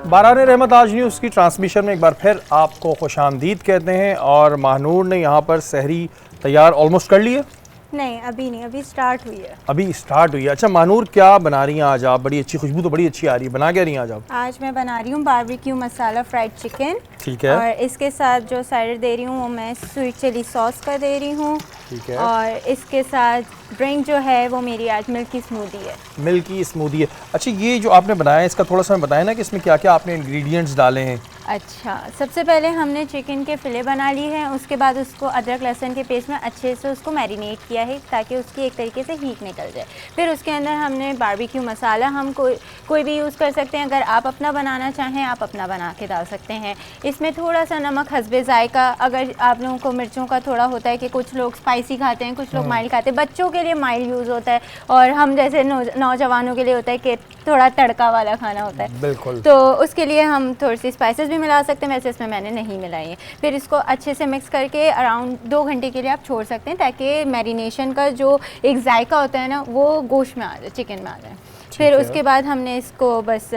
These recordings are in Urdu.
باران رحمت آج نیوز کی ٹرانسمیشن میں ایک بار پھر آپ کو خوش آمدید کہتے ہیں، اور ماہنور نے یہاں پر سحری تیار آلموسٹ کر لی ہے؟ نہیں ابھی نہیں، ابھی سٹارٹ ہوئی ہے۔ ابھی سٹارٹ ہوئی ہے۔ اچھا ماہنور، کیا بنا رہی ہیں آج آپ؟ بڑی اچھی خوشبو تو بڑی اچھی آ رہی ہے، بنا کیا رہی ہیں آج آپ؟ آج میں بنا رہی ہوں باربیکیو مسالہ فرائیڈ چکن، ٹھیک ہے، اور اس کے ساتھ جو سائڈ دے رہی ہوں وہ میں سویٹ چلی ساس کا دے رہی ہوں، ٹھیک ہے، اور اس کے ساتھ ڈرنک جو ہے وہ میری آج ملکی اسمودی ہے۔ ملکی اسمودی ہے۔ اچھا یہ جو آپ نے بنایا ہے اس کا تھوڑا سا ہمیں بتائیں نا کہ اس میں کیا کیا آپ نے انگریڈینٹس ڈالے ہیں؟ اچھا، سب سے پہلے ہم نے چکن کے فلے بنا لی ہے، اس کے بعد اس کو ادرک لہسن کے پیسٹ میں اچھے سے اس کو میرینیٹ کیا ہے تاکہ اس کی ایک طریقے سے ہیٹ نکل جائے۔ پھر اس کے اندر ہم نے باربیکیو مسالہ ہم کوئی بھی یوز کر سکتے ہیں، اگر آپ اپنا بنانا چاہیں آپ اپنا بنا کے ڈال سکتے ہیں۔ اس میں تھوڑا سا نمک حسب ذائقہ، اگر آپ لوگوں کو مرچوں کا تھوڑا ہوتا ہے کہ کچھ لوگ اسپائسی کھاتے ہیں، کچھ لوگ مائلڈ کھاتے ہیں، بچوں کے لیے مائلڈ یوز ہوتا ہے، اور ہم جیسے نوجوانوں کے لیے ہوتا ہے کہ تھوڑا تڑکا والا کھانا ہوتا ہے، بالکل، تو اس کے لیے ہم تھوڑی سی اسپائسز بھی ملا سکتے ہیں، ویسے اس میں نے نہیں ملائی ہیں۔ پھر اس کو اچھے سے مکس کر کے اراؤنڈ 2 گھنٹے کے لیے آپ چھوڑ سکتے ہیں تاکہ میرینیشن کا جو ایک ذائقہ ہوتا ہے نا وہ گوشت میں آ جائے، چکن میں آ جائے۔ پھر اس کے بعد ہم نے اس کو بس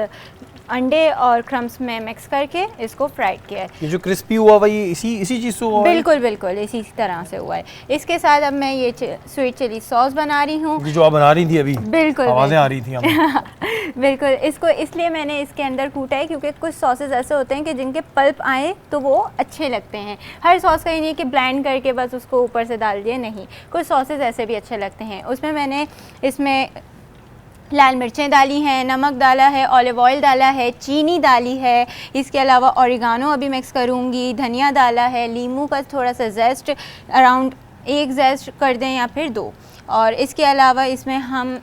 انڈے اور کرمس میں مکس کر کے اس کو فرائیڈ کیا ہے۔ یہ جو کرسپی ہوا ہوا یہ اسی چیز سے ہوا ہے؟ بالکل بالکل اسی طرح سے ہوا ہے۔ اس کے ساتھ اب میں یہ سویٹ چلی ساس بنا رہی ہوں، یہ جو آپ بنا رہی تھی ابھی بالکل آوازیں آ رہی تھیں ہمیں۔ بالکل، اس کو اس لیے میں نے اس کے اندر کوٹا ہے کیونکہ کچھ ساسز ایسے ہوتے ہیں کہ جن کے پلپ آئیں تو وہ اچھے لگتے ہیں۔ ہر ساس کا یہ نہیں کہ بلینڈ کر کے بس اس کو اوپر سے ڈال دیے، نہیں، کچھ ساسز ایسے بھی اچھے لگتے ہیں۔ اس میں نے اس میں لال مرچیں ڈالی ہیں، نمک ڈالا ہے، اولیو آئل ڈالا ہے، چینی ڈالی ہے، اس کے علاوہ اوریگانو ابھی مکس کروں گی، دھنیا ڈالا ہے، لیموں کا تھوڑا سا زیسٹ اراؤنڈ 1 زیسٹ کر دیں یا پھر 2، اور اس کے علاوہ اس میں ہم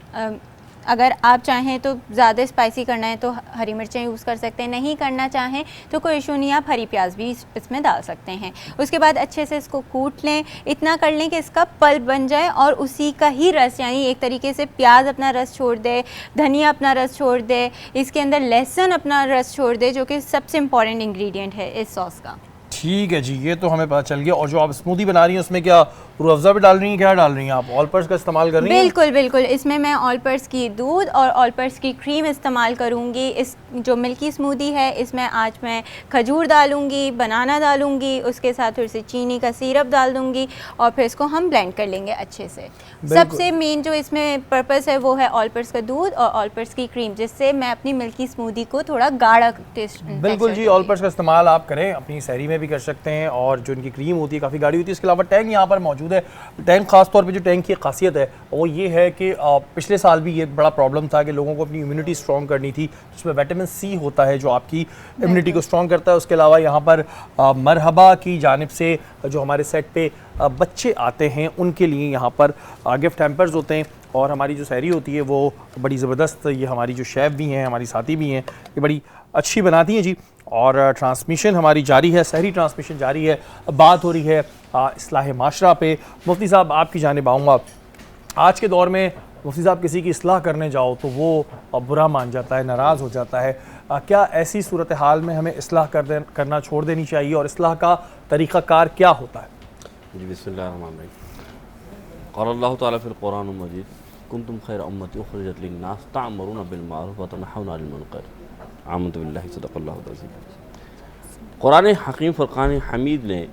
اگر آپ چاہیں تو زیادہ اسپائسی کرنا ہے تو ہری مرچیں یوز کر سکتے ہیں، نہیں کرنا چاہیں تو کوئی ایشو نہیں، آپ ہری پیاز بھی اس میں ڈال سکتے ہیں۔ اس کے بعد اچھے سے اس کو کوٹ لیں، اتنا کر لیں کہ اس کا پلپ بن جائے اور اسی کا ہی رس، یعنی ایک طریقے سے پیاز اپنا رس چھوڑ دے، دھنیا اپنا رس چھوڑ دے، اس کے اندر لہسن اپنا رس چھوڑ دے، جو کہ سب سے امپورٹنٹ انگریڈینٹ ہے اس ساس کا۔ ٹھیک ہے جی، یہ تو ہمیں پتہ چل گیا۔ اور جو آپ اسمودی بنا رہی ہیں اس میں کیا روح افزا بھی ڈال رہی ہیں؟ کیا ڈال رہی ہیں آپ؟ آل پرپز کا استعمال کر رہی ہیں؟ بالکل بالکل، اس میں آل پرپز کی دودھ اور آل پرپز کی کریم استعمال کروں گی۔ اس جو ملکی اسمودی ہے اس میں آج میں کھجور ڈالوں گی، بنانا ڈالوں گی، اس کے ساتھ تھوڑی سی چینی کا سیرپ ڈال دوں گی، اور پھر اس کو ہم بلینڈ کر لیں گے اچھے سے۔ سب سے مین جو اس میں پرپز ہے وہ ہے آل پرپز کا دودھ اور آل پرپز کی کریم، جس سے میں اپنی ملکی اسمودی کو تھوڑا گاڑھا ٹیسٹ۔ بالکل جی، آل پرپز کا استعمال آپ کریں، اپنی سحری میں بھی کر سکتے ہیں، اور جو ان کی کریم ہوتی ہے کافی گاڑھی ہوتی ہے۔ اس کے علاوہ ٹینگ یہاں پر موجود ہے۔ ٹینگ خاص طور پہ جو ٹینگ کی خاصیت ہے وہ یہ ہے کہ پچھلے سال بھی یہ بڑا پرابلم تھا کہ لوگوں کو اپنی امیونٹی اسٹرانگ کرنی تھی، جس میں وٹامن سی ہوتا ہے جو آپ کی امیونٹی کو اسٹرانگ کرتا ہے۔ اس کے علاوہ یہاں پر مرحبا کی جانب سے جو ہمارے سیٹ پہ بچے آتے ہیں ان کے لیے یہاں پر گفٹ ہیمپرز ہوتے ہیں، اور ہماری جو سحری ہوتی ہے وہ بڑی زبردست، یہ ہماری جو شیف بھی ہیں، ہماری ساتھی بھی ہیں، یہ بڑی اچھی بناتی ہیں جی۔ اور ٹرانسمیشن ہماری جاری ہے، سحری ٹرانسمیشن جاری ہے، بات ہو رہی ہے اصلاح معاشرہ پہ۔ مفتی صاحب آپ کی جانب آؤں گا۔ آج کے دور میں مفتی صاحب کسی کی اصلاح کرنے جاؤ تو وہ برا مان جاتا ہے، ناراض ہو جاتا ہے۔ کیا ایسی صورتحال میں ہمیں اصلاح کرنا چھوڑ دینی چاہیے، اور اصلاح کا طریقہ کار کیا ہوتا ہے؟ جی بسم اللہ الرحمن الرحیم۔ قال اللہ تعالیٰ فی القرآن المجید کنتم خیر امت اخرجت للناس تعمرون بالمعروف وتنہون عن المنکر۔ آمنت باللہ صدق اللہ العظیم۔ قرآن حکیم فرقان حمید نے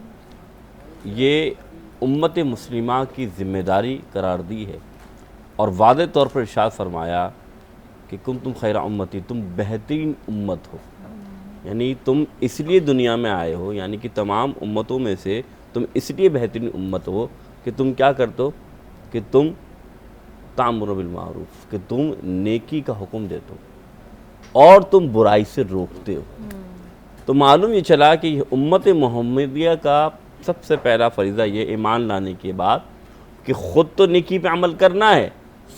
یہ امت مسلمہ کی ذمہ داری قرار دی ہے، اور واضح طور پر ارشاد فرمایا کہ کنتم خیر امتی، تم بہترین امت ہو، یعنی تم اس لیے دنیا میں آئے ہو، یعنی کہ تمام امتوں میں سے تم اس لیے بہترین امت ہو کہ تم کیا کرتے ہو، کہ تم تأمرون بالمعروف، کہ تم نیکی کا حکم دیتے ہو اور تم برائی سے روکتے ہو۔ تو معلوم یہ چلا کہ امت محمدیہ کا سب سے پہلا فریضہ یہ ایمان لانے کے بعد کہ خود تو نیکی پہ عمل کرنا ہے،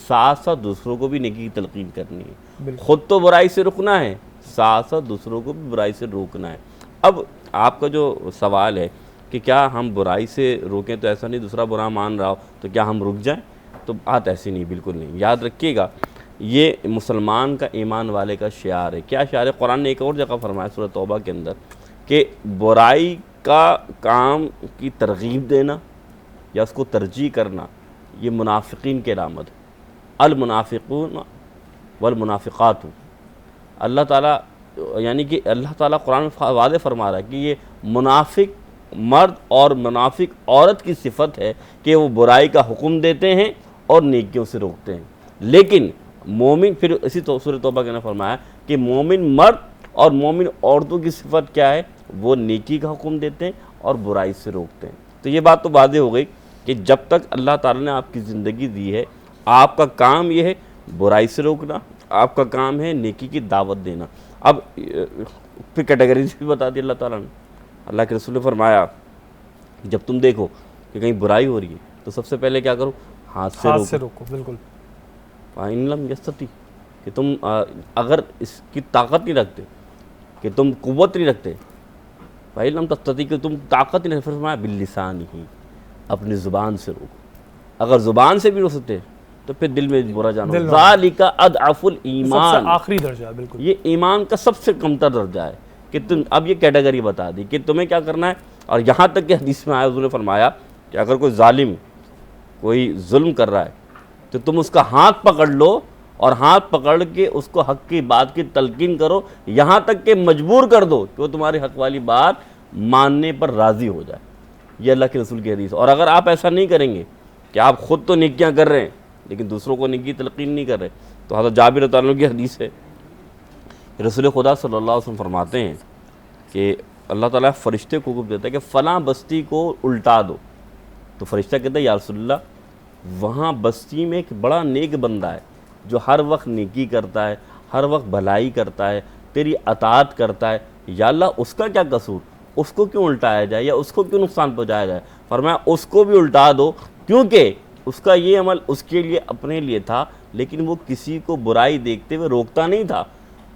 ساتھ ساتھ دوسروں کو بھی نیکی کی تلقین کرنی ہے۔ خود تو برائی سے رکنا ہے، ساتھ ساتھ دوسروں کو بھی برائی سے روکنا ہے۔ اب آپ کا جو سوال ہے کہ کیا ہم برائی سے روکیں، تو ایسا نہیں دوسرا برا مان رہا ہو تو کیا ہم رک جائیں، تو بات ایسی نہیں، بالکل نہیں۔ یاد رکھیے گا یہ مسلمان کا، ایمان والے کا شعار ہے۔ کیا شعار ہے؟ قرآن نے ایک اور جگہ فرمایا سورہ توبہ کے اندر کہ برائی کا کام کی ترغیب دینا یا اس کو ترجیح کرنا یہ منافقین کی علامت ہے۔ المنافقون والمنافقات، اللہ تعالیٰ یعنی کہ اللہ تعالیٰ قرآن میں واضح فرما رہا ہے کہ یہ منافق مرد اور منافق عورت کی صفت ہے کہ وہ برائی کا حکم دیتے ہیں اور نیکیوں سے روکتے ہیں. لیکن مومن، پھر اسی سورۃ توبہ کے اندر فرمایا کہ مومن مرد اور مومن عورتوں کی صفت کیا ہے، وہ نیکی کا حکم دیتے ہیں اور برائی سے روکتے ہیں. تو یہ بات تو واضح ہو گئی کہ جب تک اللہ تعالیٰ نے آپ کی زندگی دی ہے، آپ کا کام یہ ہے برائی سے روکنا، آپ کا کام ہے نیکی کی دعوت دینا. اب پھر کیٹیگریز بھی بتا دی اللہ تعالیٰ نے. اللہ کے رسول نے فرمایا جب تم دیکھو کہ کہیں برائی ہو رہی ہے تو سب سے پہلے کیا کرو، ہاتھ سے روکو. بالکل. فَإِن لَمْ يَسْتَطِعْ، کہ تم اگر اس کی طاقت نہیں رکھتے، کہ تم قوت نہیں رکھتے، فَإِن لَمْ تَسْتَطِعْ، کہ تم طاقت نہیں رکھتے، فرمایا بِاللِّسَانِهِ، اپنی زبان سے روکو. اگر زبان سے بھی روک سکتے تو پھر دل میں برا جانو. ذَلِكَ أَضْعَفُ الْإِيمَانِ، سب سے آخری درجہ ہے. بالکل. یہ ایمان کا سب سے کمتر درجہ ہے کہ تم اب یہ کیٹیگری بتا دی کہ تمہیں کیا کرنا ہے. اور یہاں تک کہ حدیث میں آیا، حضور نے فرمایا کہ اگر کوئی ظالم کوئی ظلم کر رہا ہے تو تم اس کا ہاتھ پکڑ لو اور ہاتھ پکڑ کے اس کو حق کی بات کی تلقین کرو، یہاں تک کہ مجبور کر دو کہ وہ تمہاری حق والی بات ماننے پر راضی ہو جائے. یہ اللہ کے رسول کی حدیث. اور اگر آپ ایسا نہیں کریں گے کہ آپ خود تو نیکیاں کر رہے ہیں لیکن دوسروں کو نیکی تلقین نہیں کر رہے، تو حضرت جابر رضی اللہ عنہ کی حدیث ہے، رسول خدا صلی اللہ علیہ وسلم فرماتے ہیں کہ اللہ تعالیٰ فرشتے کو حکم دیتا ہے کہ فلاں بستی کو الٹا دو. تو فرشتہ کہتا ہے یا رسول اللہ، وہاں بستی میں ایک بڑا نیک بندہ ہے جو ہر وقت نیکی کرتا ہے، ہر وقت بھلائی کرتا ہے، تیری اطاعت کرتا ہے، یا اللہ اس کا کیا قصور، اس کو کیوں الٹایا جائے یا اس کو کیوں نقصان پہنچایا جائے. فرمایا اس کو بھی الٹا دو، کیونکہ اس کا یہ عمل اس کے لیے اپنے لیے تھا، لیکن وہ کسی کو برائی دیکھتے ہوئے روکتا نہیں تھا،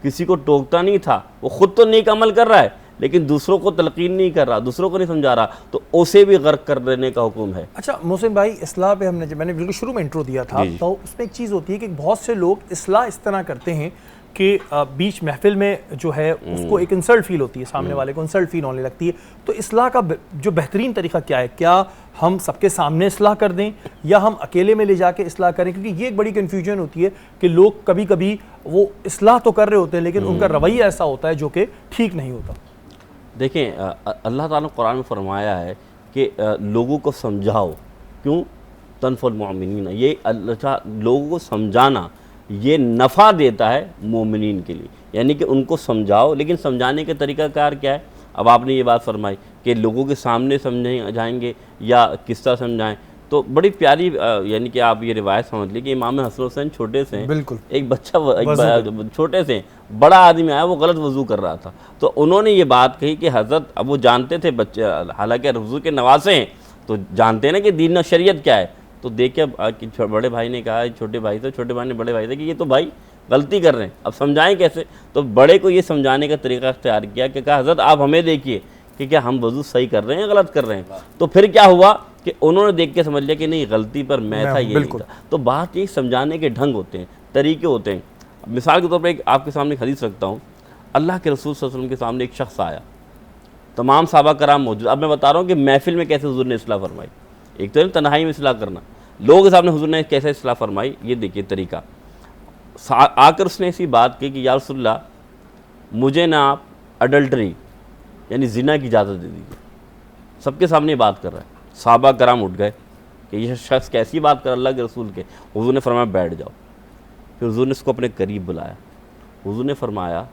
کسی کو ٹوکتا نہیں تھا. وہ خود تو نیک عمل کر رہا ہے لیکن دوسروں کو تلقین نہیں کر رہا، دوسروں کو نہیں سمجھا رہا، تو اسے بھی غرق کر دینے کا حکم ہے. اچھا محسن بھائی، اصلاح پہ میں نے بالکل شروع میں انٹرو دیا تھا، تو اس میں ایک چیز ہوتی ہے کہ بہت سے لوگ اصلاح اس طرح کرتے ہیں کہ بیچ محفل میں جو ہے اس کو ایک انسلٹ فیل ہوتی ہے، سامنے والے کو انسلٹ فیل ہونے لگتی ہے. تو اصلاح کا جو بہترین طریقہ کیا ہے؟ کیا ہم سب کے سامنے اصلاح کر دیں یا ہم اکیلے میں لے جا کے اصلاح کریں؟ کیونکہ یہ ایک بڑی کنفیوژن ہوتی ہے کہ لوگ کبھی کبھی وہ اصلاح تو کر رہے ہوتے ہیں لیکن ان کا رویہ ایسا ہوتا ہے جو کہ ٹھیک نہیں ہوتا. دیکھیں اللہ تعالیٰ نے قرآن میں فرمایا ہے کہ لوگوں کو سمجھاؤ. کیوں؟ تنفع المؤمنین، یہ اللہ لوگوں کو سمجھانا یہ نفع دیتا ہے مومنین کے لیے، یعنی کہ ان کو سمجھاؤ. لیکن سمجھانے کے طریقہ کار کیا ہے؟ اب آپ نے یہ بات فرمائی کہ لوگوں کے سامنے سمجھائیں گے یا کس طرح سمجھائیں. تو بڑی پیاری یعنی کہ آپ یہ روایت سمجھ لیجیے کہ امام حسن حسین چھوٹے سے ہیں، بالکل ایک بچہ چھوٹے سے بڑا آدمی آیا، وہ غلط وضو کر رہا تھا، تو انہوں نے یہ بات کہی کہ حضرت، اب وہ جانتے تھے بچے، حالانکہ وضو کے نواسے ہیں تو جانتے ہیں نا کہ دین و شریعت کیا ہے. تو دیکھے بڑے بھائی نے کہا، چھوٹے بھائی سے چھوٹے بھائی نے بڑے بھائی سے کہ یہ تو بھائی غلطی کر رہے ہیں، اب سمجھائیں کیسے؟ تو بڑے کو یہ سمجھانے کا طریقہ اختیار کیا کہ کہا حضرت آپ ہمیں دیکھیے کہ کیا ہم وضو صحیح کر رہے ہیں غلط کر رہے ہیں. تو پھر کیا ہوا کہ انہوں نے دیکھ کے سمجھ لیا کہ نہیں، غلطی پر میں تھا، یہ نہیں تھا. تو بات یہ سمجھانے کے ڈھنگ ہوتے ہیں، طریقے ہوتے ہیں. مثال کے طور پر ایک آپ کے سامنے ایک حدیث رکھتا ہوں. اللہ کے رسول صلی اللہ علیہ وسلم کے سامنے ایک شخص آیا، تمام صحابہ کرام موجود. اب میں بتا رہا ہوں کہ محفل میں کیسے حضور نے اصلاح فرمائی. ایک تو تنہائی میں اصلاح کرنا، لوگوں کے سامنے حضور نے کیسے اصلاح فرمائی، یہ دیکھیے طریقہ. آ کر اس نے ایسی بات کی کہ یا رسول اللہ، مجھے نا آپ اڈلٹری یعنی زنا کی اجازت دے دیجیے. سب کے سامنے بات کر رہا ہے. صحابہ کرام اٹھ گئے کہ یہ شخص کیسی بات کر اللہ کے رسول کے. حضور نے فرمایا بیٹھ جاؤ. پھر حضور نے اس کو اپنے قریب بلایا. حضور نے فرمایا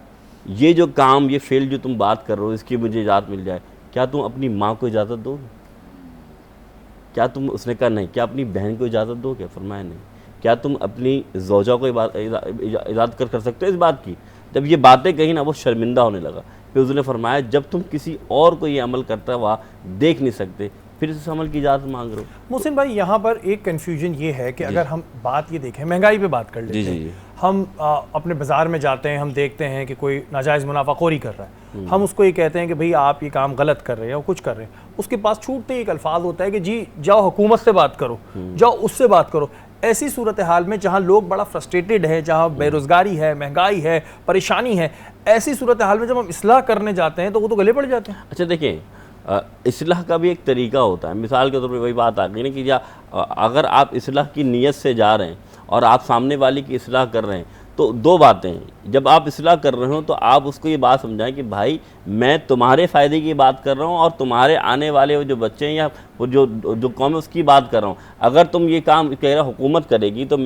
یہ جو کام، یہ فیل جو تم بات کر رہے ہو، اس کی مجھے اجازت مل جائے، کیا تم اپنی ماں کو اجازت دو گے؟ کیا تم، اس نے کہا نہیں. کیا اپنی بہن کو اجازت دو گے؟ فرمایا نہیں. کیا تم اپنی زوجہ کو اجازت کر سکتے ہو اس بات کی؟ جب یہ باتیں کہیں نا، وہ شرمندہ ہونے لگا. پھر حضور نے فرمایا جب تم کسی اور کو یہ عمل کرتا ہوا دیکھ نہیں سکتے، پھر اس عمل کی اجازت مانگ رہے ہو. محسن بھائی، یہاں پر ایک کنفیوژن یہ ہے کہ اگر ہم بات یہ دیکھیں، مہنگائی پہ بات کر لیتے ہیں. ہم اپنے بازار میں جاتے ہیں، ہم دیکھتے ہیں کہ کوئی ناجائز منافع خوری کر رہا ہے، ہم اس کو یہ کہتے ہیں کہ بھئی آپ یہ کام غلط کر رہے ہیں اور کچھ کر رہے ہیں. اس کے پاس چھوٹتے ایک الفاظ ہوتا ہے کہ جی جاؤ حکومت سے بات کرو، جاؤ اس سے بات کرو. ایسی صورتحال میں جہاں لوگ بڑا فرسٹریٹڈ ہے، جہاں بے روزگاری ہے، مہنگائی ہے، پریشانی ہے، ایسی صورتحال میں جب ہم اصلاح کرنے جاتے ہیں تو وہ تو گلے پڑ جاتے ہیں. اچھا دیکھیں، اصلاح کا بھی ایک طریقہ ہوتا ہے. مثال کے طور پہ وہی بات آ گئی نا کہ اگر آپ اصلاح کی نیت سے جا رہے ہیں اور آپ سامنے والے کی اصلاح کر رہے ہیں تو دو باتیں ہیں، جب آپ اصلاح کر رہے ہوں تو آپ اس کو یہ بات سمجھائیں کہ بھائی میں تمہارے فائدے کی بات کر رہا ہوں اور تمہارے آنے والے جو بچے ہیں یا وہ جو قوم ہے اس کی بات کر رہا ہوں. اگر تم یہ کام کہہ رہا حکومت کرے گی تو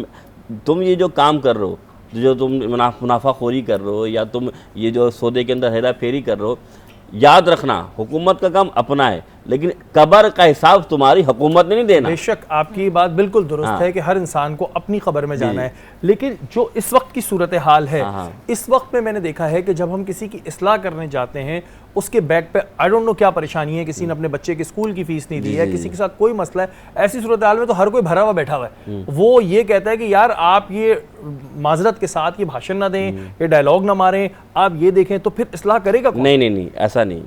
تم یہ جو کام کر رہے ہو، جو تم منافع خوری کر رہے ہو یا تم یہ جو سودے کے اندر ہیرا پھیری کر رہے ہو، یاد رکھنا حکومت کا کام اپنا ہے، لیکن قبر کا حساب تمہاری حکومت نے نہیں دینا. بے شک آپ کی بات بالکل درست ہے کہ ہر انسان کو اپنی قبر میں جانا ہے، لیکن جو اس وقت کی صورتحال ہے اس وقت میں نے دیکھا ہے کہ جب ہم کسی کی اصلاح کرنے جاتے ہیں اس کے بیک پہ آئی ڈونٹ نو کیا پریشانی ہے، کسی نے اپنے بچے کے اسکول کی فیس نہیں دی ہے، کسی کے ساتھ کوئی مسئلہ ہے، ایسی صورتحال میں تو ہر کوئی بھرا ہوا بیٹھا ہوا ہے. وہ یہ کہتا ہے کہ یار آپ یہ معذرت کے ساتھ یہ بھاشن نہ دیں، یہ ڈائلاگ نہ ماریں، آپ یہ دیکھیں، تو پھر اصلاح کرے گا کون؟ نہیں ایسا نہیں.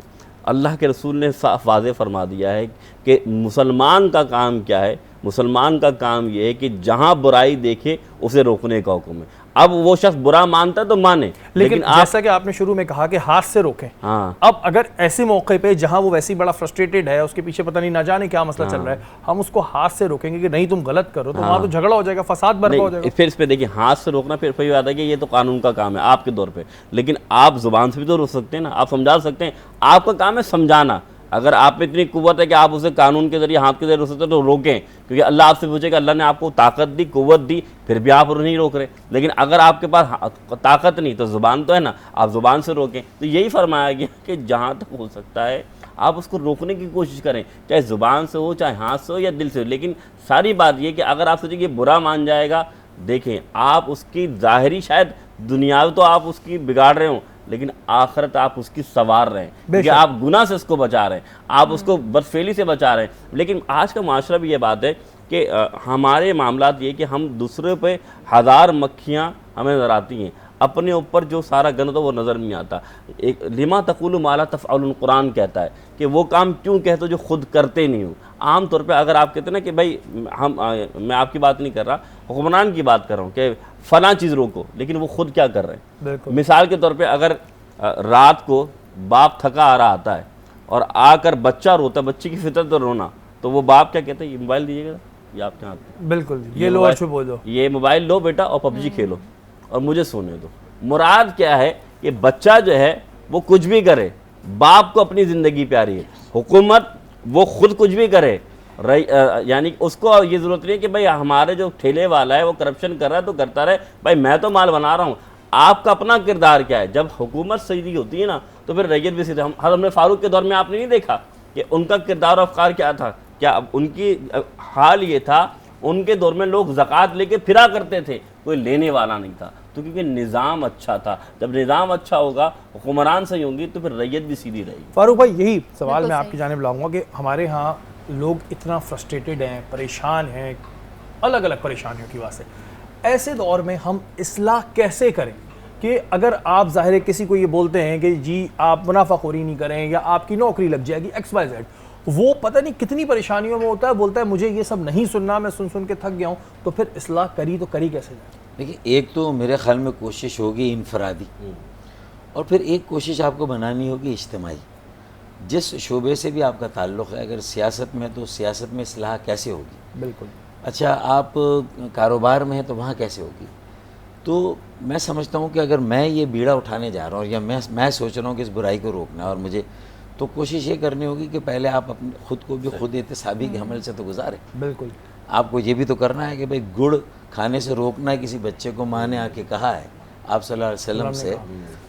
اللہ کے رسول نے صاف واضح فرما دیا ہے کہ مسلمان کا کام کیا ہے. مسلمان کا کام یہ ہے کہ جہاں برائی دیکھے اسے روکنے کا حکم ہے. اب وہ شخص برا مانتا ہے تو مانے، لیکن جیسا کہ آپ نے شروع میں کہا کہ ہاتھ سے روکیں. اب اگر ایسے موقع پہ جہاں وہ ویسے بڑا فرسٹریٹڈ ہے، اس کے پیچھے پتہ نہیں نہ جانے کیا مسئلہ چل رہا ہے، ہم اس کو ہاتھ سے روکیں گے کہ نہیں تم غلط کرو، تو وہاں تو جھگڑا ہو جائے گا، فساد برپا ہو جائے گا. پھر اس پہ دیکھیں ہاتھ سے روکنا پھر وہی بات ہے کہ یہ تو قانون کا کام ہے آپ کے دور پہ، لیکن آپ زبان سے بھی تو روک سکتے ہیں نا، آپ سمجھا سکتے ہیں. آپ کا کام ہے سمجھانا. اگر آپ میں اتنی قوت ہے کہ آپ اسے قانون کے ذریعے ہاتھ کے ذریعے روک سکتے ہیں تو روکیں، کیونکہ اللہ آپ سے پوچھے کہ اللہ نے آپ کو طاقت دی، قوت دی، پھر بھی آپ نہیں روک رہے. لیکن اگر آپ کے پاس طاقت نہیں تو زبان تو ہے نا، آپ زبان سے روکیں. تو یہی فرمایا گیا کہ جہاں تک ہو سکتا ہے آپ اس کو روکنے کی کوشش کریں، چاہے زبان سے ہو، چاہے ہاتھ سے ہو یا دل سے ہو. لیکن ساری بات یہ کہ اگر آپ سوچیں کہ برا مان جائے گا، دیکھیں آپ اس کی ظاہری شاید دنیا تو آپ اس کی بگاڑ رہے ہوں، لیکن آخرت آپ اس کی سنوار رہے ہیں، کیونکہ آپ گناہ سے اس کو بچا رہے ہیں، آپ اس کو بدفعلی سے بچا رہے ہیں. لیکن آج کا معاشرہ بھی یہ بات ہے کہ ہمارے معاملات یہ کہ ہم دوسرے پہ ہزار مکھیاں ہمیں نظر آتی ہیں، اپنے اوپر جو سارا گند وہ نظر نہیں آتا. ایک لما تقول ما لا تفعلون قرآن کہتا ہے کہ وہ کام کیوں کہتے ہو جو خود کرتے نہیں ہو. عام طور پہ اگر آپ کہتے ہیں نا کہ بھائی میں آپ کی بات نہیں کر رہا، حکمران کی بات کر رہا ہوں کہ فلاں چیز روکو، لیکن وہ خود کیا کر رہے ہیں. مثال کے طور پہ اگر رات کو باپ تھکا آ رہا آتا ہے اور آ کر بچہ روتا ہے، بچے کی فطرت تو رونا، تو وہ باپ کیا کہتا ہے یہ موبائل دیجیے گا، یہ آپ کے ہاتھ میں، بالکل یہ لو اور چھپو دو، یہ موبائل لو بیٹا اور پب جی کھیلو اور مجھے سونے دو. مراد کیا ہے کہ بچہ جو ہے وہ کچھ بھی کرے، باپ کو اپنی زندگی پیاری ہے. حکومت وہ خود کچھ بھی کرے، یعنی اس کو یہ ضرورت نہیں ہے کہ بھائی ہمارے جو ٹھیلے والا ہے وہ کرپشن کر رہا ہے تو کرتا رہے، بھائی میں تو مال بنا رہا ہوں. آپ کا اپنا کردار کیا ہے؟ جب حکومت سیدھی ہوتی ہے نا تو پھر ریت بھی سیدھی. حضرت فاروق کے دور میں آپ نے نہیں دیکھا کہ ان کا کردار و افکار کیا تھا؟ کیا ان کی حال یہ تھا، ان کے دور میں لوگ زکوٰۃ لے کے پھرا کرتے تھے، کوئی لینے والا نہیں تھا، تو کیونکہ نظام اچھا تھا. جب نظام اچھا ہوگا، حکمران صحیح ہوں گی تو پھر ریت بھی سیدھی رہے گی. فاروق بھائی یہی سوال میں آپ کی جانب لاؤں گا کہ ہمارے ہاں لوگ اتنا فرسٹریٹڈ ہیں، پریشان ہیں الگ الگ پریشانیوں کی وجہ سے. ایسے دور میں ہم اصلاح کیسے کریں کہ اگر آپ ظاہر کسی کو یہ بولتے ہیں کہ جی آپ منافع خوری نہیں کریں یا آپ کی نوکری لگ جائے گی XYZ، وہ پتہ نہیں کتنی پریشانیوں میں ہوتا ہے، بولتا ہے مجھے یہ سب نہیں سننا، میں سن کے تھک گیا ہوں. تو پھر اصلاح کری تو کری کیسے جائے؟ دیکھیں ایک تو میرے خیال میں کوشش ہوگی انفرادی، اور پھر ایک کوشش آپ کو بنانی ہوگی اجتماعی. جس شعبے سے بھی آپ کا تعلق ہے، اگر سیاست میں تو سیاست میں اصلاح کیسے ہوگی؟ بالکل. اچھا آپ کاروبار میں ہیں تو وہاں کیسے ہوگی؟ تو میں سمجھتا ہوں کہ اگر میں یہ بیڑا اٹھانے جا رہا ہوں یا میں سوچ رہا ہوں کہ اس برائی کو روکنا ہے اور مجھے، تو کوشش یہ کرنی ہوگی کہ پہلے آپ اپنے خود کو بھی خود احتسابی کے عمل سے تو گزاریں. بالکل. آپ کو یہ بھی تو کرنا ہے کہ بھئی گڑ کھانے سے روکنا ہے کسی بچے کو، ماں نے آ کے کہا ہے آپ صلی اللہ علیہ وسلم سے،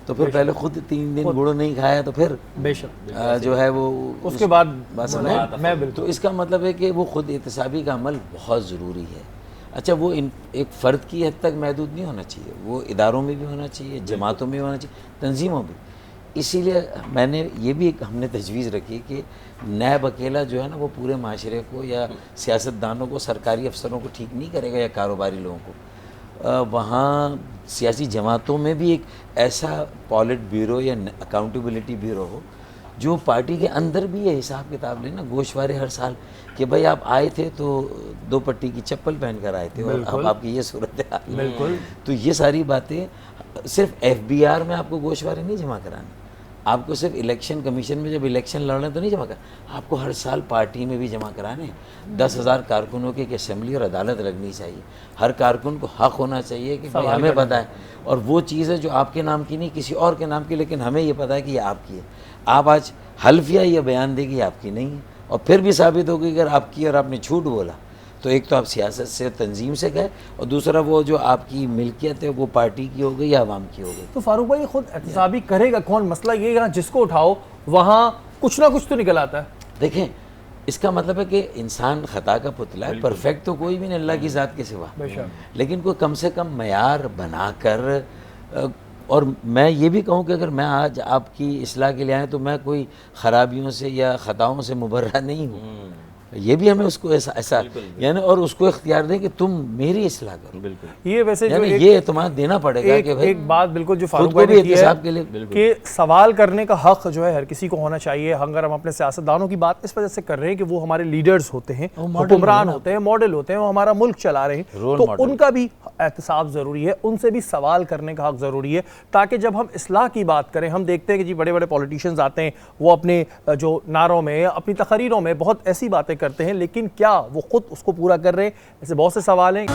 تو پھر پہلے خود 3 دن گڑ نہیں کھایا تو پھر بے شک جو ہے وہ اس کے بعد میں تو اس کا مطلب ہے کہ وہ خود احتسابی کا عمل بہت ضروری ہے. اچھا وہ ایک فرد کی حد تک محدود نہیں ہونا چاہیے، وہ اداروں میں بھی ہونا چاہیے، جماعتوں میں بھی ہونا چاہیے، تنظیموں بھی. اسی لیے میں نے یہ بھی ایک ہم نے تجویز رکھی کہ نیب اکیلا جو ہے نا وہ پورے معاشرے کو یا سیاستدانوں کو، سرکاری افسروں کو ٹھیک نہیں کرے گا یا کاروباری لوگوں کو. وہاں سیاسی جماعتوں میں بھی ایک ایسا پالٹ بیورو یا اکاؤنٹیبلٹی بیورو ہو جو پارٹی کے اندر بھی یہ حساب کتاب لے نا گوشوارے ہر سال کہ بھائی آپ آئے تھے تو 2 پٹی کی چپل پہن کر آئے تھے اور اب آپ کی یہ صورت ہے. بالکل. تو یہ ساری باتیں صرف FBR میں آپ کو گوشوارے نہیں جمع کرانے، آپ کو صرف الیکشن کمیشن میں جب الیکشن لڑنے تو نہیں جمع کرنا، آپ کو ہر سال پارٹی میں بھی جمع کرانے ہیں۔ 10,000 کارکنوں کی ایک اسمبلی اور عدالت لگنی چاہیے، ہر کارکن کو حق ہونا چاہیے کہ بھائی ہمیں پتہ ہے، اور وہ چیز ہے جو آپ کے نام کی نہیں کسی اور کے نام کی، لیکن ہمیں یہ پتہ ہے کہ یہ آپ کی ہے۔ آپ آج حلفیہ یہ بیان دے گی آپ کی نہیں ہے، اور پھر بھی ثابت ہوگی اگر آپ کی اور آپ نے جھوٹ بولا تو ایک تو آپ سیاست سے تنظیم سے گئے، اور دوسرا وہ جو آپ کی ملکیت ہے وہ پارٹی کی ہو گئی یا عوام کی ہو گئی۔ تو فاروق بھائی خود احتسابی کرے گا کون؟ مسئلہ یہ یہاں جس کو اٹھاؤ وہاں کچھ نہ کچھ تو نکل آتا ہے۔ دیکھیں اس کا مطلب ہے کہ انسان خطا کا پتلا ہے، پرفیکٹ تو کوئی بھی نہیں اللہ کی ذات کے سوا، لیکن کوئی کم سے کم معیار بنا کر، اور میں یہ بھی کہوں کہ اگر میں آج آپ کی اصلاح کے لیے آئے تو میں کوئی خرابیوں سے یا خطاؤں سے مبرہ نہیں ہوں، یہ بھی ہمیں اس کو ایسا یعنی اور اس کو اختیار دیں کہ تم میری اصلاح کرو، بالکل یہ ویسے جو یعنی یہ اعتماد دینا پڑے گا کہ ایک بات بالکل جو فاروق خود کو بھائی بھی نے کی احتساب کے لیے ہے کہ سوال کرنے کا حق جو ہے ہر کسی کو ہونا چاہیے۔ اگر ہم اپنے سیاستدانوں کی بات اس وجہ سے کر رہے ہیں کہ وہ ہمارے لیڈرز ہوتے ہیں، حکمران ہوتے ہیں، ماڈل ہوتے ہیں، وہ ہمارا ملک چلا رہے ہیں، تو ان کا بھی احتساب ضروری ہے، ان سے بھی سوال کرنے کا حق ضروری ہے، تاکہ جب ہم اصلاح کی بات کریں، ہم دیکھتے ہیں کہ جی بڑے بڑے پولیٹیشنز آتے ہیں، وہ اپنے جو نعروں میں اپنی تقریروں میں بہت ایسی باتیں کرتے ہیں، لیکن کیا وہ خود اس کو پورا کر رہے ہیں؟ ایسے بہت سے سوال ہیں۔